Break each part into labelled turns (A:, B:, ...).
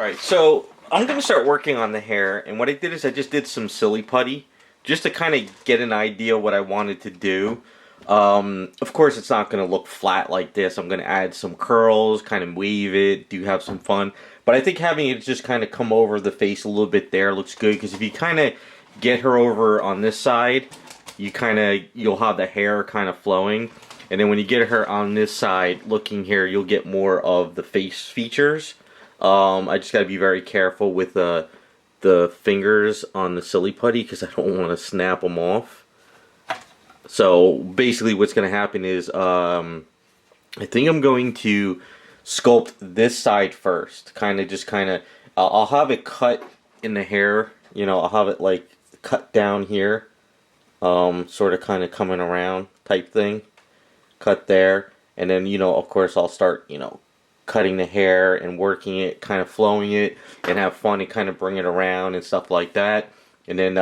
A: Alright, so I'm going to start working on the hair, and what I did is I just did some silly putty, just to kind of get an idea what I wanted to do. Of course it's not going to look flat like this. I'm going to add some curls, kind of wave it, do have some fun. But I think having it just kind of come over the face a little bit there looks good, because if you kind of get her over on this side, you'll have the hair kind of flowing. And then when you get her on this side, looking here, you'll get more of the face features. I just got to be very careful with the fingers on the silly putty, because I don't want to snap them off. So basically what's going to happen is I think I'm going to sculpt this side first. I'll have it cut in the hair. You know, I'll have it like cut down here. Sort of kind of coming around type thing. Cut there. And then, you know, of course I'll start, you know, cutting the hair and working it, kind of flowing it, and have fun and kind of bring it around and stuff like that. And then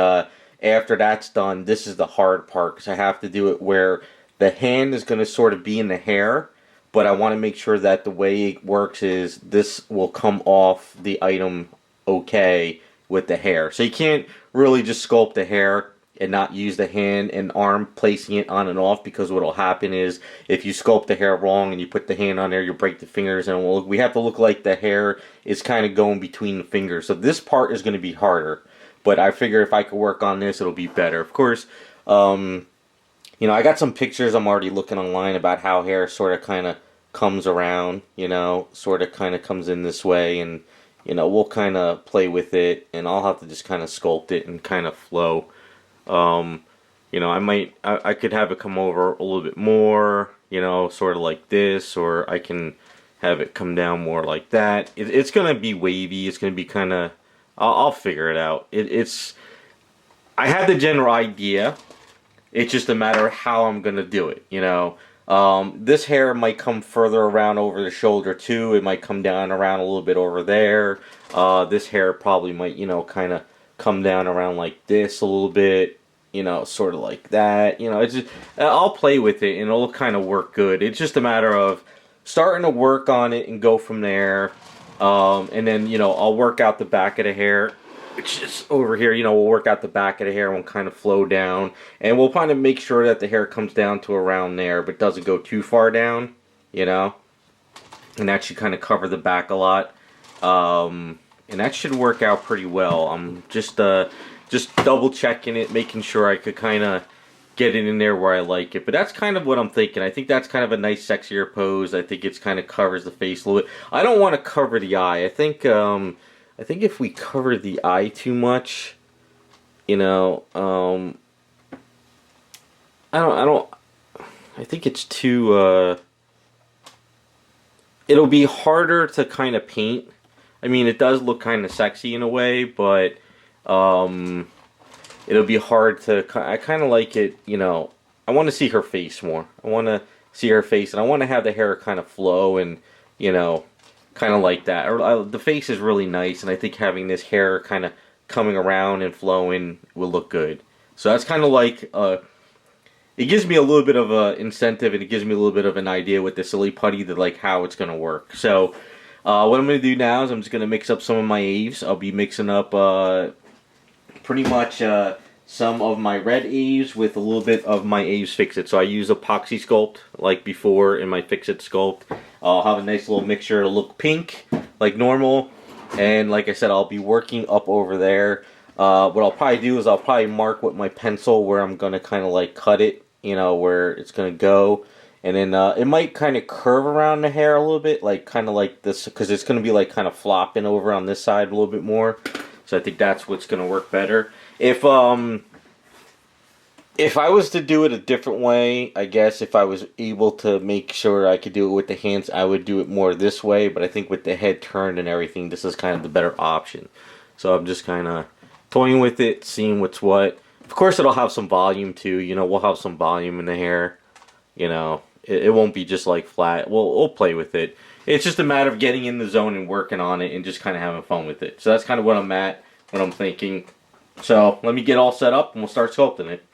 A: after that's done, this is the hard part, because I have to do it where the hand is going to sort of be in the hair, but I want to make sure that the way it works is this will come off the item okay with the hair. So you can't really just sculpt the hair and not use the hand and arm placing it on and off, because what will happen is if you sculpt the hair wrong and you put the hand on there, you break the fingers, and we have to look like the hair is kind of going between the fingers. So this part is going to be harder, but I figure if I could work on this, it'll be better. Of course, you know, I got some pictures I'm already looking online about how hair sort of kind of comes around, you know, sort of kind of comes in this way, and, you know, we'll kind of play with it, and I'll have to just kind of sculpt it and kind of flow. You know, I could have it come over a little bit more, you know, sort of like this, or I can have it come down more like that. It's going to be wavy. It's going to be kind of, I'll figure it out. I have the general idea. It's just a matter of how I'm going to do it, you know. This hair might come further around over the shoulder too. It might come down around a little bit over there. This hair probably might, you know, kind of come down around like this a little bit, you know, sort of like that. You know, it's just, I'll play with it and it'll kind of work good. It's just a matter of starting to work on it and go from there. And then, you know, I'll work out the back of the hair, which is over here. You know, we'll work out the back of the hair and we'll kind of flow down, and we'll kind of make sure that the hair comes down to around there, but doesn't go too far down, you know, and that should kind of cover the back a lot. And that should work out pretty well. I'm just double checking it, making sure I could kind of get it in there where I like it. But that's kind of what I'm thinking. I think that's kind of a nice, sexier pose. I think it's kind of covers the face a little bit. I don't want to cover the eye. I think if we cover the eye too much, you know, I think it's too. It'll be harder to kind of paint. I mean, it does look kind of sexy in a way, but it'll be hard to... I kind of like it, you know... I want to see her face more. I want to see her face, and I want to have the hair kind of flow and, you know, kind of like that. The face is really nice, and I think having this hair kind of coming around and flowing will look good. So that's kind of like... it gives me a little bit of an incentive, and it gives me a little bit of an idea with the silly putty that, like, how it's going to work. So... what I'm going to do now is I'm just going to mix up some of my Aves. I'll be mixing up pretty much some of my red Aves with a little bit of my Aves Fix-It. So I use Epoxy Sculpt like before in my Fix-It Sculpt. I'll have a nice little mixture to look pink like normal. And like I said, I'll be working up over there. What I'll probably do is I'll probably mark with my pencil where I'm going to kind of like cut it, you know, where it's going to go. And then it might kind of curve around the hair a little bit, like kind of like this, because it's going to be like kind of flopping over on this side a little bit more. So I think that's what's going to work better. If I was to do it a different way, I guess if I was able to make sure I could do it with the hands, I would do it more this way. But I think with the head turned and everything, this is kind of the better option. So I'm just kind of toying with it, seeing what's what. Of course, it'll have some volume too. You know, we'll have some volume in the hair, you know. It won't be just like flat. We'll play with it. It's just a matter of getting in the zone and working on it and just kind of having fun with it. So that's kind of what I'm at, what I'm thinking. So let me get all set up and we'll start sculpting it.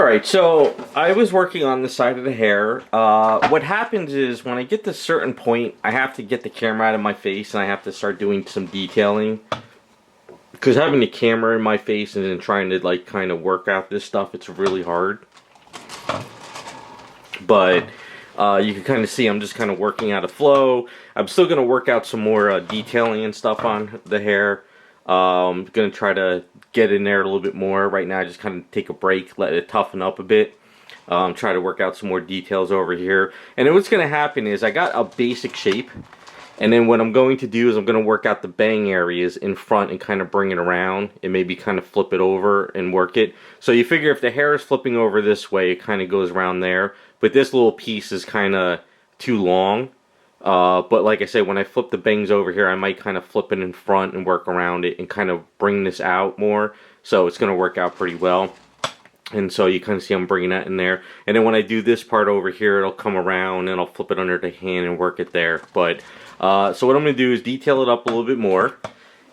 A: Alright, so I was working on the side of the hair. What happens is when I get to a certain point, I have to get the camera out of my face and I have to start doing some detailing. Because having the camera in my face and then trying to like kind of work out this stuff, it's really hard. But you can kind of see I'm just kind of working out a flow. I'm still going to work out some more detailing and stuff on the hair. I'm going to try to get in there a little bit more. Right now I just kind of take a break, let it toughen up a bit. Try to work out some more details over here. And then what's going to happen is I got a basic shape. And then what I'm going to do is I'm going to work out the bang areas in front and kind of bring it around and maybe kind of flip it over and work it. So you figure if the hair is flipping over this way, it kind of goes around there. But this little piece is kind of too long. But like I said, when I flip the bangs over here, I might kind of flip it in front and work around it and kind of bring this out more. So it's going to work out pretty well. And so you kind of see I'm bringing that in there. And then when I do this part over here, it'll come around and I'll flip it under the hand and work it there. But so what I'm going to do is detail it up a little bit more.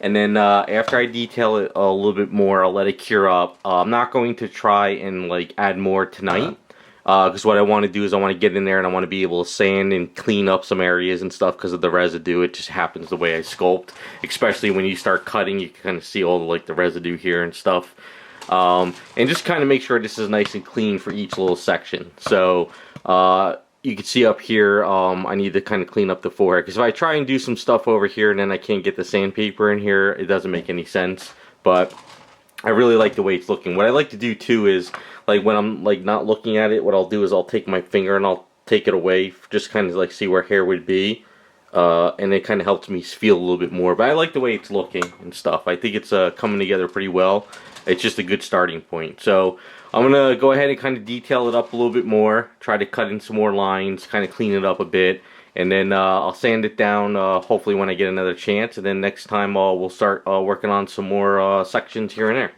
A: And then after I detail it a little bit more, I'll let it cure up. I'm not going to try and like add more tonight. Because what I want to do is I want to get in there and I want to be able to sand and clean up some areas and stuff because of the residue. It just happens the way I sculpt. Especially when you start cutting, you can kind of see all the, like the residue here and stuff. And just kind of make sure this is nice and clean for each little section. So you can see up here I need to kind of clean up the forehead. Because if I try and do some stuff over here and then I can't get the sandpaper in here, it doesn't make any sense. But I really like the way it's looking. What I like to do too is, like when I'm like not looking at it, what I'll do is I'll take my finger and I'll take it away, just kind of like see where hair would be. And it kind of helps me feel a little bit more. But I like the way it's looking and stuff. I think it's coming together pretty well. It's just a good starting point. So I'm going to go ahead and kind of detail it up a little bit more. Try to cut in some more lines, kind of clean it up a bit. And then I'll sand it down hopefully when I get another chance. And then next time we'll start working on some more sections here and there.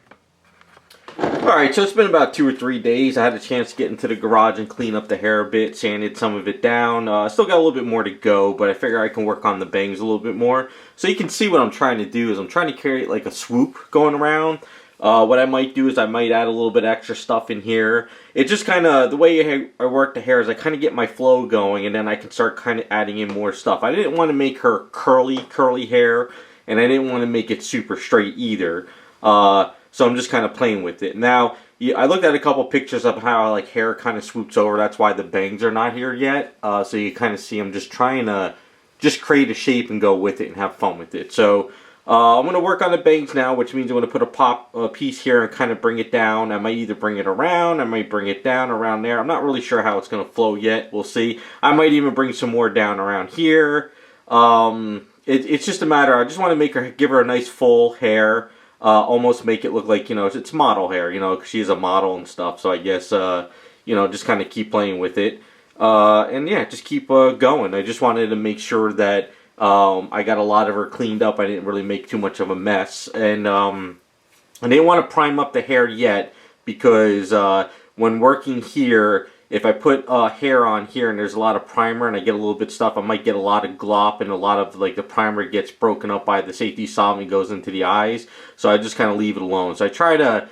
A: Alright, so it's been about 2 or 3 days. I had a chance to get into the garage and clean up the hair a bit, sanded some of it down. Still got a little bit more to go, but I figure I can work on the bangs a little bit more. So you can see what I'm trying to do is I'm trying to create like a swoop going around. What I might do is I might add a little bit extra stuff in here. It just kind of, the way I work the hair is I kind of get my flow going and then I can start kind of adding in more stuff. I didn't want to make her curly hair, and I didn't want to make it super straight either. So I'm just kind of playing with it. Now, I looked at a couple pictures of how like hair kind of swoops over. That's why the bangs are not here yet. So you kind of see I'm just trying to just create a shape and go with it and have fun with it. So I'm going to work on the bangs now, which means I'm going to put a piece here and kind of bring it down. I might either bring it around, I might bring it down around there. I'm not really sure how it's going to flow yet. We'll see. I might even bring some more down around here. It's just a matter, I just want to give her a nice full hair. Almost make it look like, you know, it's model hair, you know, because she's a model and stuff. So I guess, you know, just kind of keep playing with it. And yeah, just keep going. I just wanted to make sure that I got a lot of her cleaned up. I didn't really make too much of a mess. And I didn't want to prime up the hair yet because when working here, if I put hair on here and there's a lot of primer and I get a little bit of stuff, I might get a lot of glop and a lot of like the primer gets broken up by the safety solvent and goes into the eyes. So I just kind of leave it alone. So I try not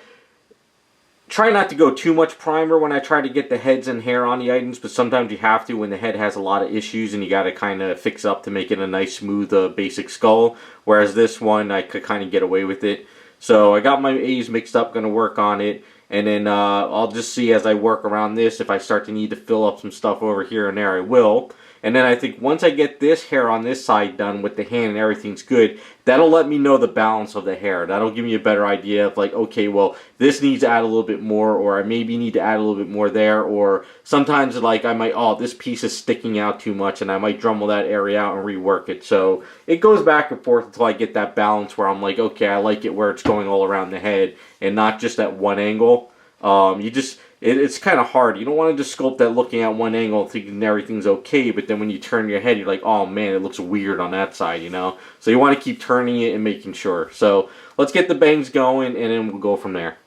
A: to go too much primer when I try to get the heads and hair on the items, but sometimes you have to when the head has a lot of issues and you got to kind of fix up to make it a nice smooth basic skull. Whereas this one I could kind of get away with it. So I got my A's mixed up, going to work on it. And then I'll just see as I work around this, if I start to need to fill up some stuff over here and there, I will. And then I think once I get this hair on this side done with the hand and everything's good, that'll let me know the balance of the hair. That'll give me a better idea of like, okay, well, this needs to add a little bit more, or I maybe need to add a little bit more there, or sometimes like I might, oh, this piece is sticking out too much, and I might dremel that area out and rework it. So it goes back and forth until I get that balance where I'm like, okay, I like it where it's going all around the head and not just at one angle. It's kind of hard. You don't want to just sculpt that looking at one angle thinking everything's okay, but then when you turn your head, you're like, oh man, it looks weird on that side, you know? So you want to keep turning it and making sure. So let's get the bangs going, and then we'll go from there.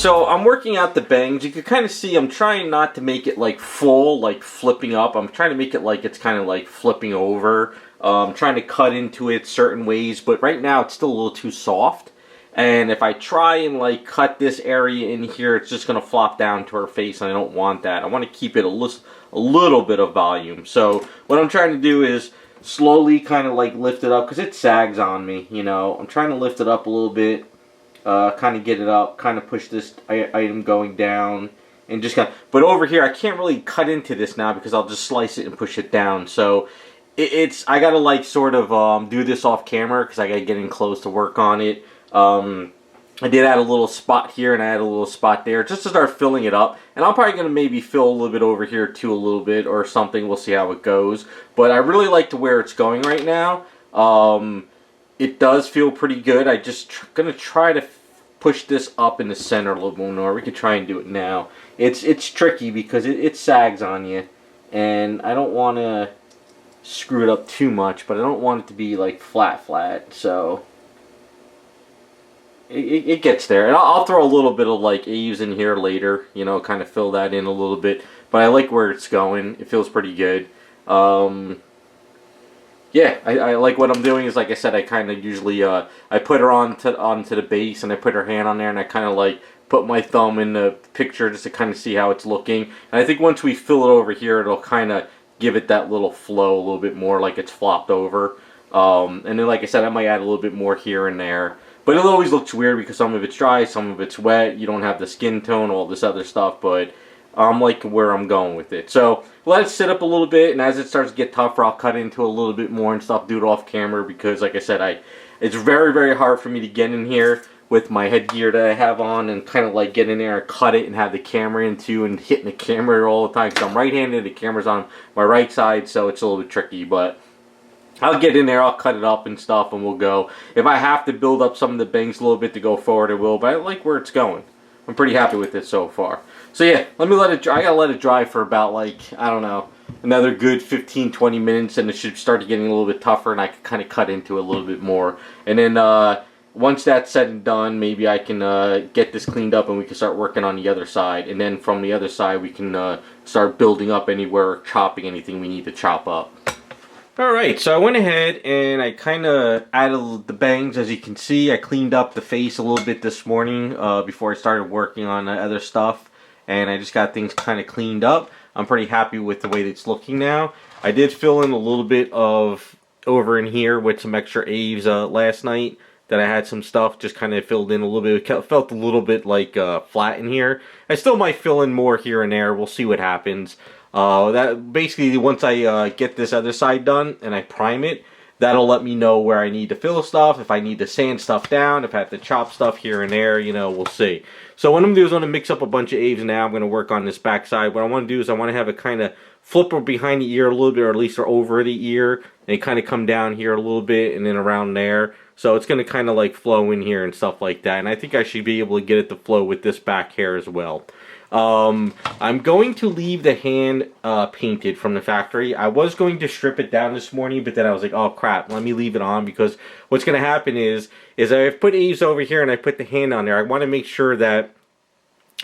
A: So I'm working out the bangs. You can kind of see I'm trying not to make it like full, like flipping up. I'm trying to make it like it's kind of like flipping over. I'm trying to cut into it certain ways, but right now it's still a little too soft. And if I try and like cut this area in here, it's just going to flop down to her face, and I don't want that. I want to keep it a little bit of volume. So what I'm trying to do is slowly kind of like lift it up, because it sags on me, you know. I'm trying to lift it up a little bit, kind of get it up, kind of push this item going down, and just kind of, but over here I can't really cut into this now because I'll just slice it and push it down. So I gotta like sort of do this off camera because I gotta get in close to work on it. I did add a little spot here and I add a little spot there just to start filling it up, and I'm probably gonna maybe fill a little bit over here too, a little bit or something. We'll see how it goes, but I really like to where it's going right now. It does feel pretty good. I just gonna try to push this up in the center a little bit more. We could try and do it now. It's tricky because it sags on you, and I don't want to screw it up too much, but I don't want it to be like flat. So it gets there, and I'll throw a little bit of like eaves in here later. You know, kind of fill that in a little bit. But I like where it's going. It feels pretty good. Yeah, I like what I'm doing is, like I said, I kind of usually, I put her onto the base, and I put her hand on there, and I kind of like put my thumb in the picture just to kind of see how it's looking. And I think once we fill it over here, it'll kind of give it that little flow a little bit more, like it's flopped over. And then, like I said, I might add a little bit more here and there. But it always looks weird because some of it's dry, some of it's wet. You don't have the skin tone, all this other stuff, but I'm like where I'm going with it. So let it sit up a little bit, and as it starts to get tougher, I'll cut into a little bit more and stuff, do it off camera, because like I said, it's very, very hard for me to get in here with my headgear that I have on and kind of like get in there and cut it and have the camera into and hitting the camera all the time, because I'm right-handed, the camera's on my right side, so it's a little bit tricky. But I'll get in there, I'll cut it up and stuff, and we'll go. If I have to build up some of the bangs a little bit to go forward, I will, but I like where it's going. I'm pretty happy with it so far. So yeah, let me let it dry. I gotta let it dry for about like, I don't know, another good 15-20 minutes, and it should start getting a little bit tougher, and I can kind of cut into it a little bit more. And then once that's said and done, maybe I can get this cleaned up, and we can start working on the other side. And then from the other side, we can start building up anywhere, chopping anything we need to chop up. Alright, so I went ahead and I kind of added the bangs. As you can see, I cleaned up the face a little bit this morning before I started working on other stuff. And I just got things kind of cleaned up. I'm pretty happy with the way that it's looking now. I did fill in a little bit of over in here with some extra eaves last night that I had some stuff just kind of filled in a little bit. It felt a little bit like flat in here. I still might fill in more here and there. We'll see what happens. That basically, once I get this other side done and I prime it, that'll let me know where I need to fill stuff, if I need to sand stuff down, if I have to chop stuff here and there, you know, we'll see. So what I'm going to do is I'm going to mix up a bunch of eaves now. I'm going to work on this back side. What I want to do is I want to have it kind of flip behind the ear a little bit, or at least over the ear, and kind of come down here a little bit and then around there. So it's going to kind of like flow in here and stuff like that. And I think I should be able to get it to flow with this back hair as well. I'm going to leave the hand painted from the factory. I was going to strip it down this morning, but then I was like, oh crap, let me leave it on, because what's going to happen is I've put eaves over here and I put the hand on there. I want to make sure that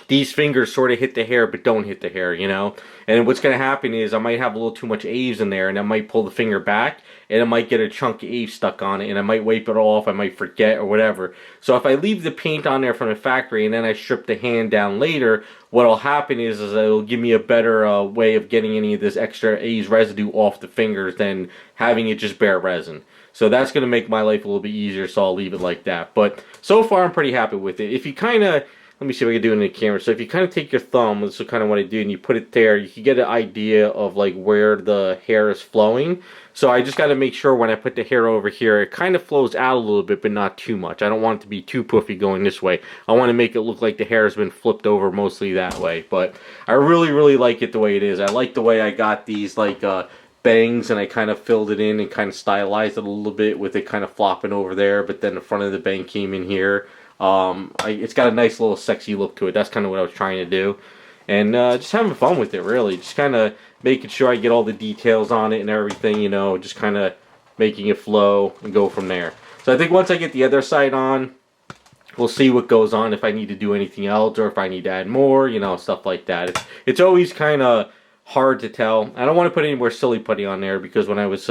A: these fingers sort of hit the hair but don't hit the hair, you know. And what's going to happen is I might have a little too much eaves in there, and I might pull the finger back, and it might get a chunk of eaves stuck on it, and I might wipe it off, I might forget or whatever. So if I leave the paint on there from the factory and then I strip the hand down later, what'll happen is it'll give me a better way of getting any of this extra eaves residue off the fingers than having it just bare resin. So that's going to make my life a little bit easier, so I'll leave it like that. But so far I'm pretty happy with it. If you kind of, let me see if I can do it in the camera. So if you kind of take your thumb, this is kind of what I do, and you put it there, you can get an idea of like where the hair is flowing. So I just got to make sure when I put the hair over here, it kind of flows out a little bit, but not too much. I don't want it to be too poofy going this way. I want to make it look like the hair has been flipped over mostly that way. But I really, really like it the way it is. I like the way I got these like bangs, and I kind of filled it in and kind of stylized it a little bit with it kind of flopping over there, but then the front of the bang came in here. It's got a nice little sexy look to it. That's kind of what I was trying to do. And just having fun with it, really. Just kind of making sure I get all the details on it and everything, you know, just kind of making it flow and go from there. So I think once I get the other side on, we'll see what goes on, if I need to do anything else or if I need to add more, you know, stuff like that. It's always kind of hard to tell. I don't want to put any more silly putty on there because when I was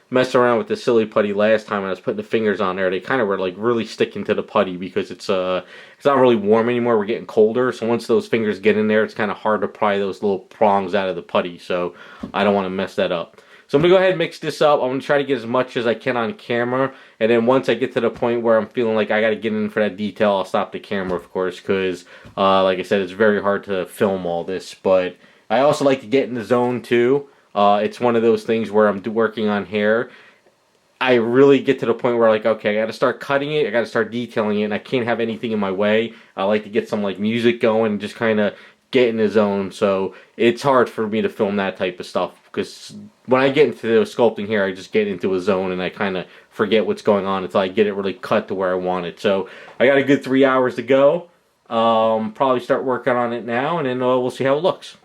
A: messing around with the silly putty last time and I was putting the fingers on there, they kind of were like really sticking to the putty because it's not really warm anymore. We're getting colder, so once those fingers get in there, it's kind of hard to pry those little prongs out of the putty. So I don't want to mess that up. So I'm going to go ahead and mix this up. I'm going to try to get as much as I can on camera. And then once I get to the point where I'm feeling like I got to get in for that detail, I'll stop the camera, of course, because, like I said, it's very hard to film all this. But I also like to get in the zone, too. It's one of those things where I'm working on hair. I really get to the point where, like, okay, I got to start cutting it. I got to start detailing it. And I can't have anything in my way. I like to get some, like, music going and just kind of get in the zone. So it's hard for me to film that type of stuff because when I get into the sculpting here, I just get into a zone and I kind of forget what's going on until I get it really cut to where I want it. So I got a good 3 hours to go. Probably start working on it now, and then we'll see how it looks.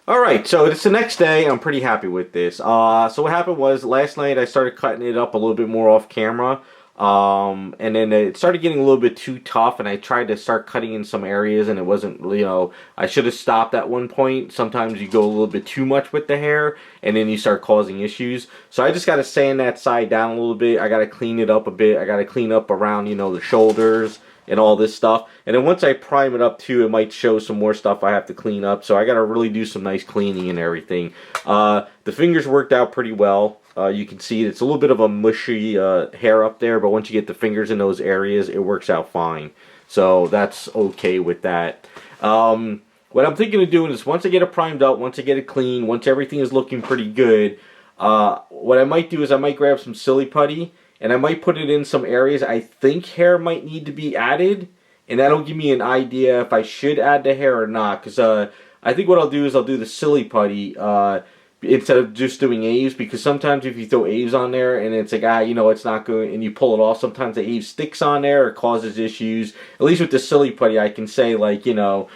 A: Alright, so it's the next day, and I'm pretty happy with this. So what happened was, last night I started cutting it up a little bit more off camera. And then it started getting a little bit too tough, and I tried to start cutting in some areas, and it wasn't, you know, I should have stopped at one point. Sometimes you go a little bit too much with the hair, and then you start causing issues. So I just got to sand that side down a little bit. I got to clean it up a bit. I got to clean up around, you know, the shoulders and all this stuff. And then once I prime it up too, it might show some more stuff I have to clean up. So I got to really do some nice cleaning and everything. The fingers worked out pretty well. You can see it's a little bit of a mushy hair up there, but once you get the fingers in those areas, it works out fine. So that's okay with that. What I'm thinking of doing is, once I get it primed up, once I get it clean, once everything is looking pretty good, what I might do is I might grab some silly putty, and I might put it in some areas I think hair might need to be added, and that'll give me an idea if I should add the hair or not. Because I think what I'll do is I'll do the silly putty instead of just doing Aves, because sometimes if you throw Aves on there and it's like, you know, it's not good, and you pull it off, sometimes the Ave sticks on there or causes issues. At least with the silly putty, I can say, like, you know,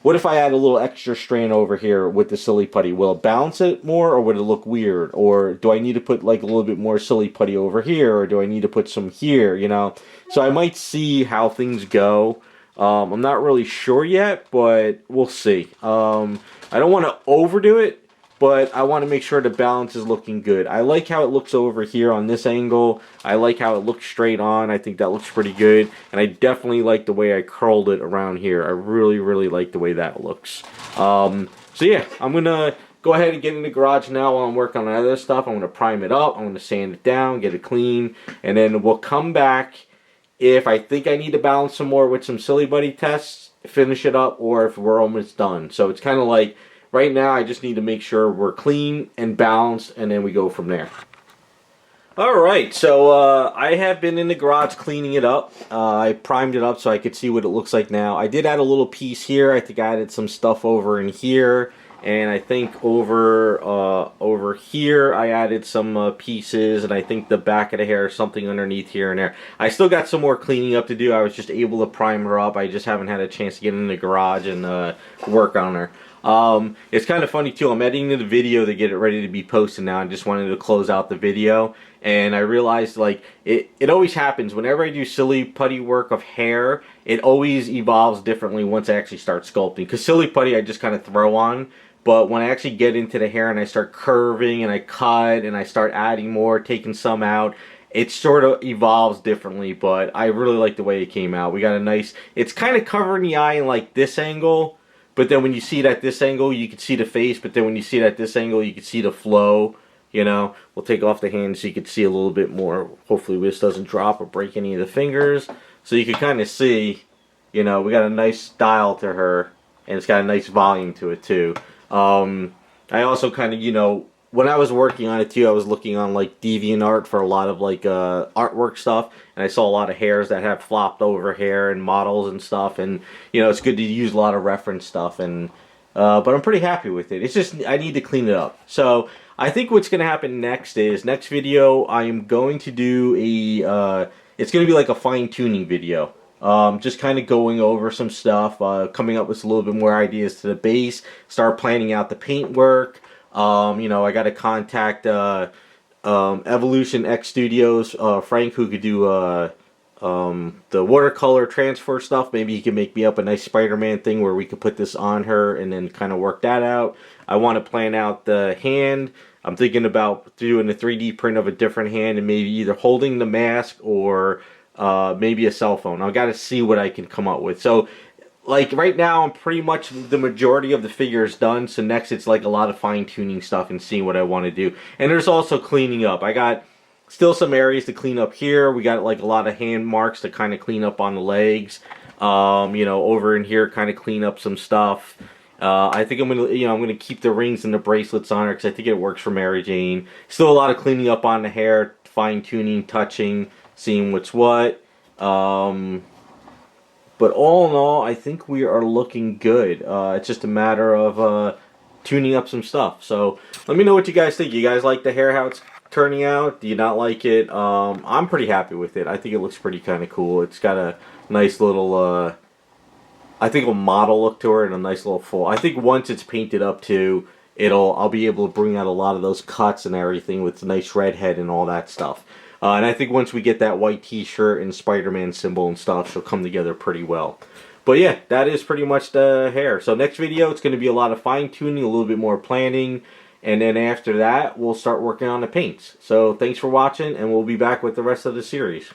A: what if I add a little extra strand over here with the silly putty? Will it balance it more, or would it look weird? Or do I need to put like a little bit more silly putty over here, or do I need to put some here, you know? So I might see how things go. I'm not really sure yet, but we'll see. I don't want to overdo it, but I want to make sure the balance is looking good. I like how it looks over here on this angle. I like how it looks straight on. I think that looks pretty good. And I definitely like the way I curled it around here. I really, really like the way that looks. So yeah, I'm going to go ahead and get in the garage now while I'm working on other stuff. I'm going to prime it up. I'm going to sand it down, get it clean. And then we'll come back if I think I need to balance some more with some silly buddy tests, finish it up, or if we're almost done. So it's kind of like, right now, I just need to make sure we're clean and balanced, and then we go from there. Alright, so I have been in the garage cleaning it up. I primed it up so I could see what it looks like now. I did add a little piece here. I think I added some stuff over in here. And I think over here I added some pieces, and I think the back of the hair is something underneath here and there. I still got some more cleaning up to do. I was just able to prime her up. I just haven't had a chance to get in the garage and work on her. It's kind of funny too. I'm editing the video to get it ready to be posted now. I just wanted to close out the video, and I realized, like, it always happens whenever I do silly putty work of hair. It always evolves differently once I actually start sculpting, because silly putty I just kind of throw on. But when I actually get into the hair and I start curving and I cut and I start adding more, taking some out, it sort of evolves differently. But I really like the way it came out. We got a nice, it's kind of covering the eye in like this angle, but then when you see it at this angle, you can see the face. But then when you see it at this angle, you can see the flow. You know, we'll take off the hand so you can see a little bit more. Hopefully this doesn't drop or break any of the fingers. So you can kind of see, you know, we got a nice style to her, and it's got a nice volume to it too. I also kind of, you know, when I was working on it too, I was looking on like DeviantArt for a lot of like artwork stuff, and I saw a lot of hairs that have flopped over hair and models and stuff, and you know, it's good to use a lot of reference stuff, and but I'm pretty happy with it. It's just I need to clean it up. So I think what's going to happen next is, next video I am going to do a it's going to be like a fine-tuning video. Just kind of going over some stuff, coming up with a little bit more ideas to the base, start planning out the paint work. You know, I got to contact Evolution X Studios, Frank, who could do the watercolor transfer stuff. Maybe he can make me up a nice Spider-Man thing where we could put this on her and then kind of work that out. I want to plan out the hand. I'm thinking about doing a 3D print of a different hand and maybe either holding the mask or maybe a cell phone. I've got to see what I can come up with. So, like, right now, I'm pretty much the majority of the figure is done. So next, it's like a lot of fine-tuning stuff and seeing what I want to do. And there's also cleaning up. I got still some areas to clean up here. We got like a lot of hand marks to kind of clean up on the legs. You know, over in here, kind of clean up some stuff. I think I'm gonna, you know, I'm gonna keep the rings and the bracelets on her because I think it works for Mary Jane. Still a lot of cleaning up on the hair, fine-tuning, touching, seeing what's what. But all in all, I think we are looking good. It's just a matter of tuning up some stuff. So let me know what you guys think. You guys like the hair, how it's turning out? Do you not like it? I'm pretty happy with it. I think it looks pretty kind of cool. It's got a nice little I think, a model look to her and a nice little full. I think once it's painted up too, I'll be able to bring out a lot of those cuts and everything with the nice red head and all that stuff. And I think once we get that white t-shirt and Spider-Man symbol and stuff, she'll come together pretty well. But yeah, that is pretty much the hair. So next video, it's going to be a lot of fine-tuning, a little bit more planning, and then after that, we'll start working on the paints. So thanks for watching, and we'll be back with the rest of the series.